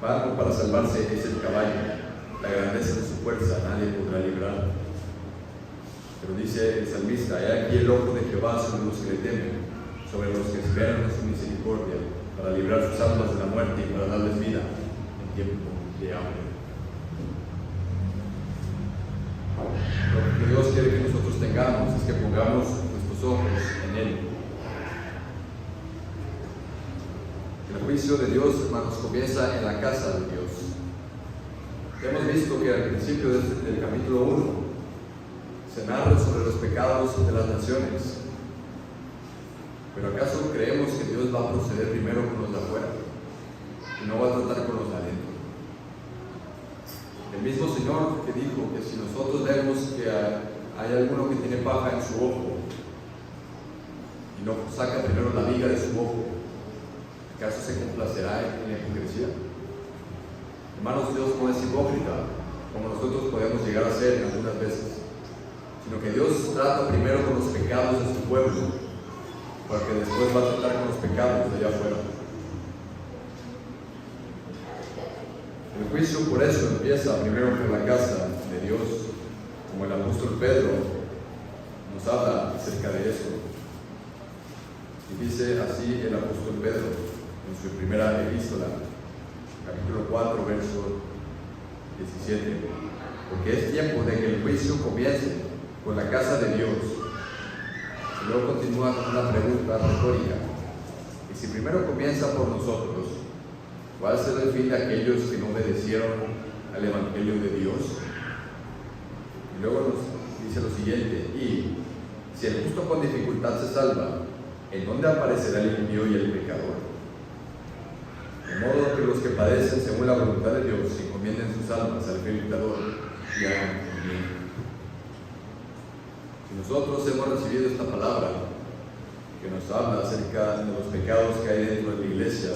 Barco para salvarse es el caballo, la grandeza de su fuerza nadie podrá librar. Pero dice el salmista: he aquí el ojo de Jehová sobre los que le temen, sobre los que esperan su misericordia, para librar sus almas de la muerte y para darles vida en tiempo de hambre. Lo que Dios quiere que nosotros tengamos es que pongamos nuestros ojos en Él. El juicio de Dios, hermanos, comienza en la casa de Dios. Hemos visto que al principio del capítulo 1 se narra sobre los pecados de las naciones. Pero ¿acaso creemos que Dios va a proceder primero con los de afuera y no va a tratar con los de adentro? El mismo Señor que dijo que si nosotros vemos que hay alguno que tiene paja en su ojo y no saca primero la viga de su ojo, ¿acaso se complacerá en la hipocresía? Hermanos, Dios no es hipócrita, como nosotros podemos llegar a ser algunas veces, sino que Dios trata primero con los pecados de su pueblo, porque después va a tratar con los pecados de allá afuera. El juicio por eso empieza primero por la casa de Dios, como el apóstol Pedro nos habla acerca de esto. Y dice así el apóstol Pedro en su primera epístola, capítulo 4, verso 17: porque es tiempo de que el juicio comience con la casa de Dios. Y luego continúa con una pregunta retórica: y si primero comienza por nosotros, ¿cuál será el fin de aquellos que no obedecieron al Evangelio de Dios? Y luego nos dice lo siguiente: y si el justo con dificultad se salva, ¿en dónde aparecerá el impío y el pecador? De modo que los que padecen según la voluntad de Dios se encomienden sus almas al fiel dictador y hagan el bien. Si nosotros hemos recibido esta palabra que nos habla acerca de los pecados que hay dentro de la iglesia,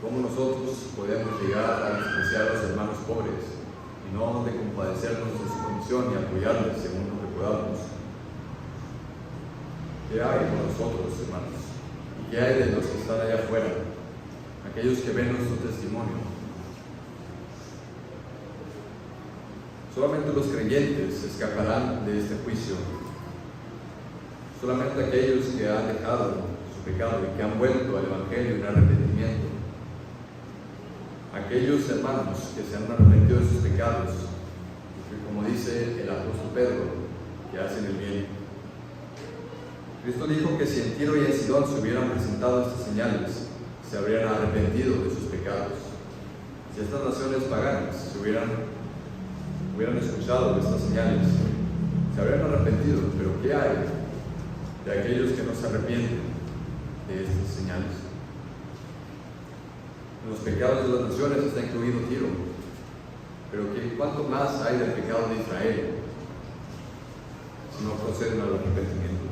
¿cómo nosotros podemos llegar a despreciar a los hermanos pobres y no de compadecernos de su condición y apoyarles según lo que podamos? ¿Qué hay con nosotros, hermanos? ¿Y qué hay de los que están allá afuera? Aquellos que ven nuestro testimonio. Solamente los creyentes escaparán de este juicio. Solamente aquellos que han dejado su pecado y que han vuelto al Evangelio en arrepentimiento. Aquellos hermanos que se han arrepentido de sus pecados, y que, como dice el apóstol Pedro, que hacen el bien. Cristo dijo que si en Tiro y en Sidón se hubieran presentado estas señales, se habrían arrepentido de sus pecados. Si estas naciones paganas se hubieran escuchado de estas señales, se habrían arrepentido. Pero ¿qué hay de aquellos que no se arrepienten de estas señales? En los pecados de las naciones está incluido Tiro, pero ¿cuánto más hay del pecado de Israel si no proceden al arrepentimiento?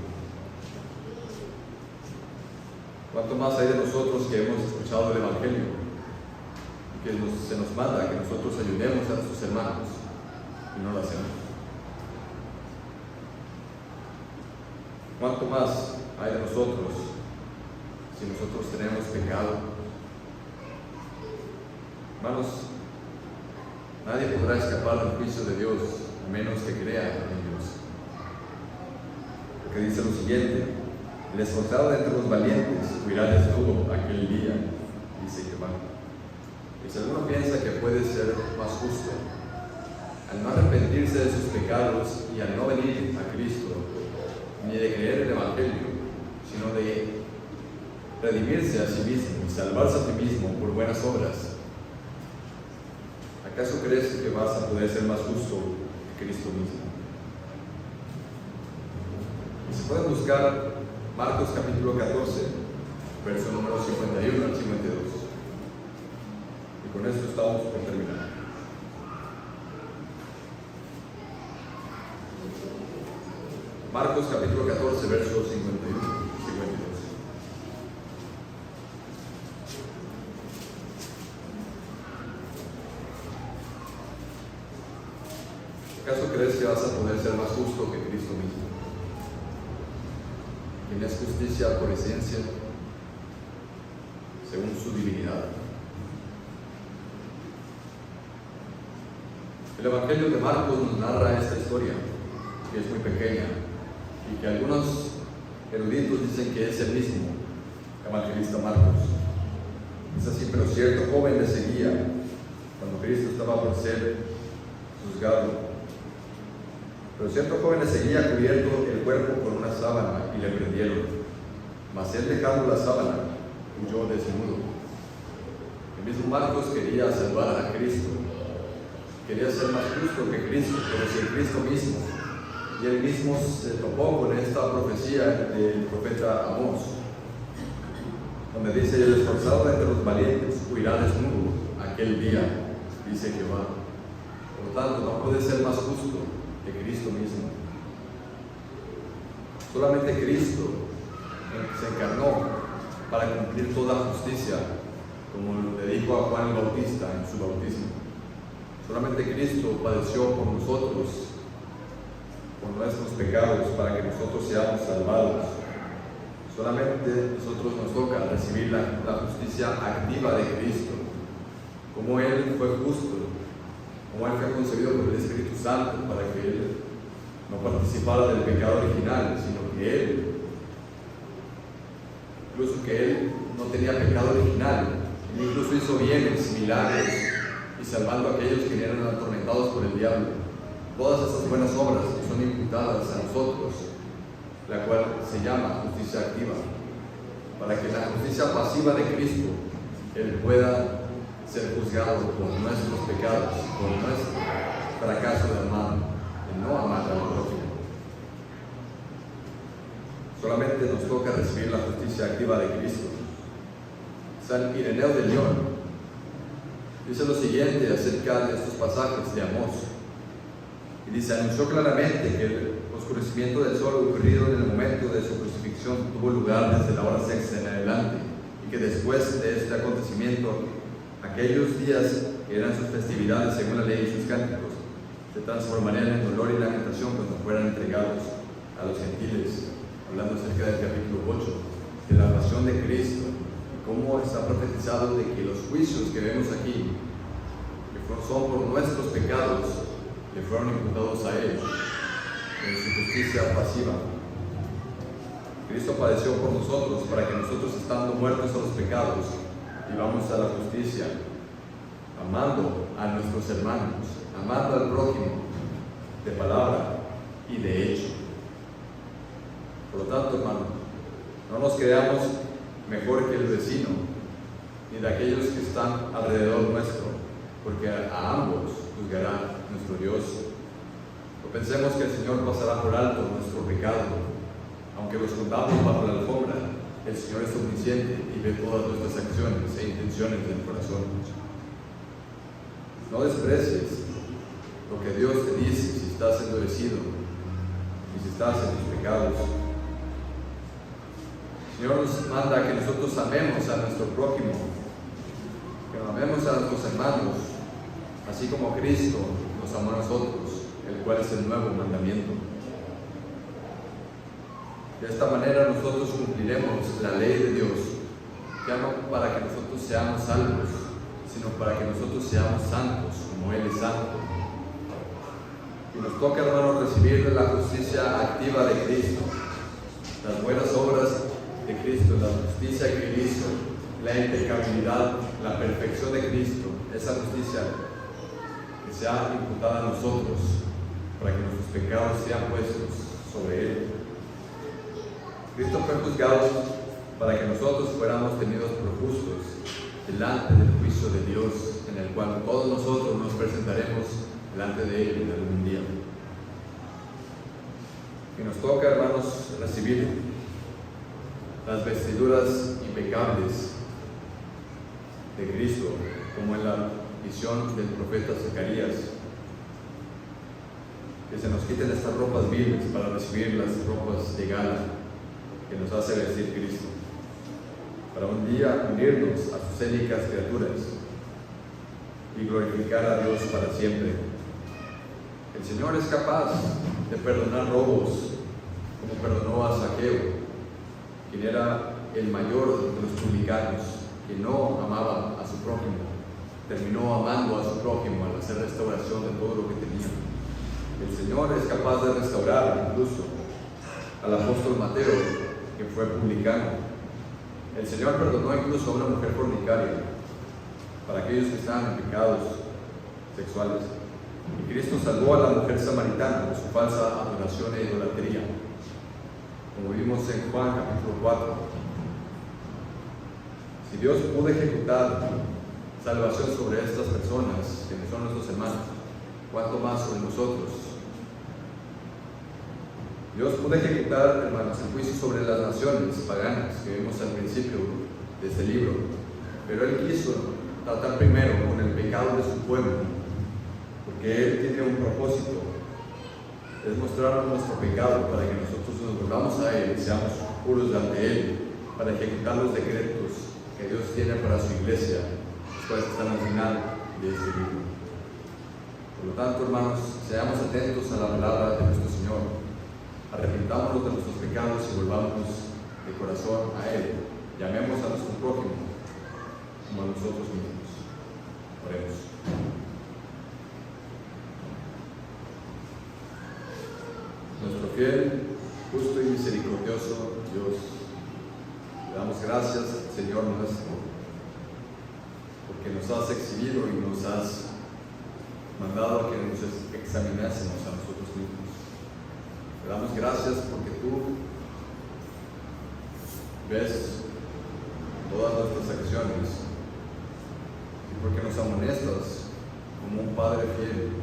¿Cuánto más hay de nosotros que hemos escuchado el Evangelio y que se nos manda que nosotros ayudemos a nuestros hermanos y no lo hacemos? ¿Cuánto más hay de nosotros si nosotros tenemos pecado? Hermanos, nadie podrá escapar del juicio de Dios a menos que crea en Dios. Porque dice lo siguiente: el esforzado de entre los valientes huirá desnudo aquel día, dice Jehová. Y si alguno piensa que puede ser más justo, al no arrepentirse de sus pecados y al no venir a Cristo, ni de creer el Evangelio, sino de redimirse a sí mismo y salvarse a sí mismo por buenas obras, ¿acaso crees que vas a poder ser más justo que Cristo mismo? Y se pueden buscar Marcos capítulo 14, verso número 51 al 52. Y con esto estamos por terminar. Marcos capítulo 14, verso 51 y 52. ¿Acaso crees que vas a poder ser más justo que Cristo mismo? ¿Quién es justicia por esencia, según su divinidad? El Evangelio de Marcos nos narra esta historia, que es muy pequeña, y que algunos eruditos dicen que es el mismo evangelista Marcos. Es así, pero cierto joven le seguía cuando Cristo estaba por ser juzgado. Pero cierto joven le seguía cubierto el cuerpo con una sábana y le prendieron. Mas él, dejando la sábana, huyó desnudo. El mismo Marcos quería salvar a Cristo, quería ser más justo que Cristo, pero si el Cristo mismo, y él mismo se topó con esta profecía del profeta Amós, donde dice: el esforzado entre los valientes huirá desnudo aquel día, dice Jehová. Por lo tanto, no puede ser más justo que Cristo mismo. Solamente Cristo se encarnó para cumplir toda justicia, como le dijo a Juan el Bautista en su bautismo. Solamente Cristo padeció por nosotros, por nuestros pecados, para que nosotros seamos salvados. Solamente nosotros nos toca recibir la justicia activa de Cristo, como Él fue justo, como Él fue concebido por el Espíritu Santo, para que Él no participara del pecado original, sino que Él, incluso que Él no tenía pecado original, Él incluso hizo bienes, milagros, y salvando a aquellos que eran atormentados por el diablo. Todas esas buenas obras que son imputadas a nosotros, la cual se llama justicia activa, para que la justicia pasiva de Cristo, Él pueda ser juzgado por nuestros pecados, por nuestro fracaso de amar, de no amar al prójimo. Solamente nos toca recibir la justicia activa de Cristo. San Ireneo de León dice lo siguiente acerca de estos pasajes de Amós. Y dice: anunció claramente que el oscurecimiento del sol ocurrido en el momento de su crucifixión tuvo lugar desde la hora sexta en adelante, y que después de este acontecimiento, aquellos días que eran sus festividades según la ley y sus cánticos, se transformarían en dolor y lamentación cuando fueran entregados a los gentiles. Hablando acerca del capítulo 8, de la pasión de Cristo, y cómo está profetizado de que los juicios que vemos aquí, que son por nuestros pecados, le fueron imputados a Él en su justicia pasiva. Cristo padeció por nosotros para que nosotros, estando muertos a los pecados, vivamos a la justicia, amando a nuestros hermanos, amando al prójimo de palabra y de hecho. Por lo tanto, hermano, no nos creamos mejor que el vecino ni de aquellos que están alrededor nuestro, porque a ambos juzgará nuestro Dios. No pensemos que el Señor pasará por alto nuestro pecado. Aunque los escondamos bajo la alfombra, el Señor es omnisciente y ve todas nuestras acciones e intenciones del corazón. No desprecies lo que Dios te dice si estás endurecido y si estás en tus pecados. El Señor nos manda que nosotros amemos a nuestro prójimo, que amemos a nuestros hermanos, así como Cristo nos amó a nosotros, el cual es el nuevo mandamiento. De esta manera nosotros cumpliremos la ley de Dios, ya no para que nosotros seamos salvos, sino para que nosotros seamos santos, como Él es santo. Y nos toca, hermanos, recibir la justicia activa de Cristo, las buenas obras de Cristo, la justicia de Cristo, la impecabilidad, la perfección de Cristo, esa justicia que sea imputada a nosotros, para que nuestros pecados sean puestos sobre Él. Cristo fue juzgado para que nosotros fuéramos tenidos por justos delante del juicio de Dios, en el cual todos nosotros nos presentaremos delante de Él en algún día. Y nos toca, hermanos, recibir las vestiduras impecables de Cristo, como en la visión del profeta Zacarías, que se nos quiten estas ropas viles para recibir las ropas de gala que nos hace vestir Cristo, para un día unirnos a sus célicas criaturas y glorificar a Dios para siempre. El Señor es capaz de perdonar robos, como perdonó a Zaqueo, quien era el mayor de los publicanos, que no amaba a su prójimo, terminó amando a su prójimo al hacer restauración de todo lo que tenía. El Señor es capaz de restaurar incluso al apóstol Mateo, que fue publicano. El Señor perdonó incluso a una mujer fornicaria, para aquellos que estaban en pecados sexuales. Y Cristo salvó a la mujer samaritana de su falsa adoración e idolatría, como vimos en Juan capítulo 4. Si Dios pudo ejecutar salvación sobre estas personas, que son nuestros hermanos, ¿cuánto más sobre nosotros? Dios pudo ejecutar, hermanos, el juicio sobre las naciones paganas que vimos al principio de este libro, pero Él quiso tratar primero con el pecado de su pueblo, porque Él tiene un propósito, es mostrarnos nuestro pecado para que nosotros nos volvamos a Él y seamos puros ante Él, para ejecutar los decretos que Dios tiene para su iglesia, los cuales están al final de este libro. Por lo tanto, hermanos, seamos atentos a la palabra de nuestro Señor, arrepentámonos de nuestros pecados y volvamos de corazón a Él, llamemos a nuestro prójimo como a nosotros mismos. Oremos. Nuestro fiel, justo y misericordioso Dios, le damos gracias, Señor nuestro, porque nos has exhibido y nos has mandado a que nos examinásemos a nosotros mismos. Le damos gracias porque tú ves todas nuestras acciones y porque nos amonestas como un Padre fiel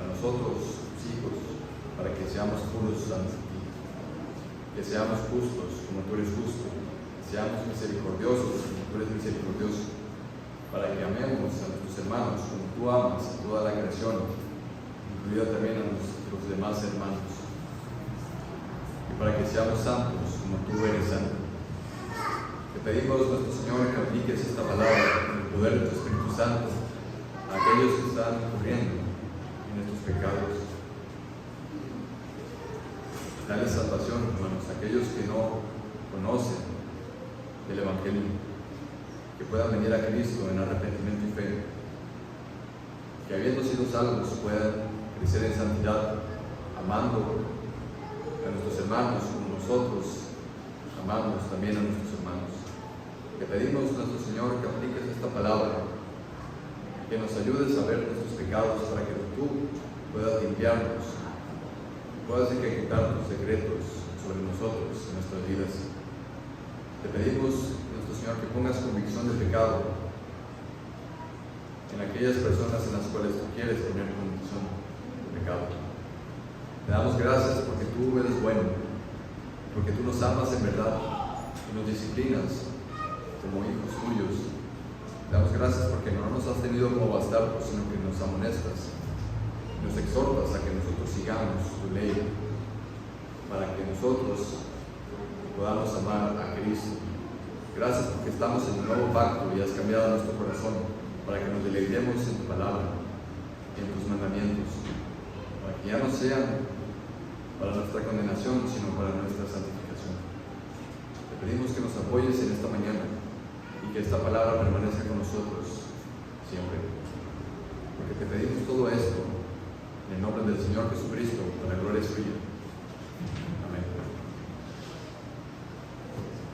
a nosotros, tus hijos, para que seamos puros ante ti, que seamos justos como tú eres justo, que seamos misericordiosos como tú eres misericordioso, para que amemos a nuestros hermanos como tú amas a toda la creación, incluida también a nuestros demás hermanos, y para que seamos santos como tú eres santo. Te pedimos, nuestro Señor, que apliques esta palabra con el poder de tu Espíritu Santo a aquellos que están incurriendo en estos pecados. Dale salvación, hermanos, a aquellos que no conocen el Evangelio, que puedan venir a Cristo en arrepentimiento y fe, que habiendo sido salvos puedan crecer en santidad, amando a nuestros hermanos como nosotros amamos también a nuestros hermanos. Te pedimos, nuestro Señor, que apliques esta palabra, que nos ayudes a ver nuestros pecados para que tú puedas limpiarnos, puedas ejecutar tus secretos sobre nosotros en nuestras vidas. Te pedimos, nuestro Señor, que pongas convicción de pecado en aquellas personas en las cuales tú quieres poner convicción de pecado. Te damos gracias porque tú eres bueno, porque tú nos amas en verdad y nos disciplinas como hijos tuyos. Te damos gracias porque no nos has tenido como bastardos, sino que nos amonestas, nos exhortas a que nosotros sigamos tu ley, para que nosotros podamos amar a Cristo. Gracias porque estamos en un nuevo pacto y has cambiado nuestro corazón, para que nos deleitemos en tu palabra y en tus mandamientos, para que ya no sean para nuestra condenación, sino para nuestra santificación. Te pedimos que nos apoyes en esta mañana y que esta palabra permanezca con nosotros siempre, porque te pedimos todo esto en el nombre del Señor Jesucristo, para la gloria suya. Amén.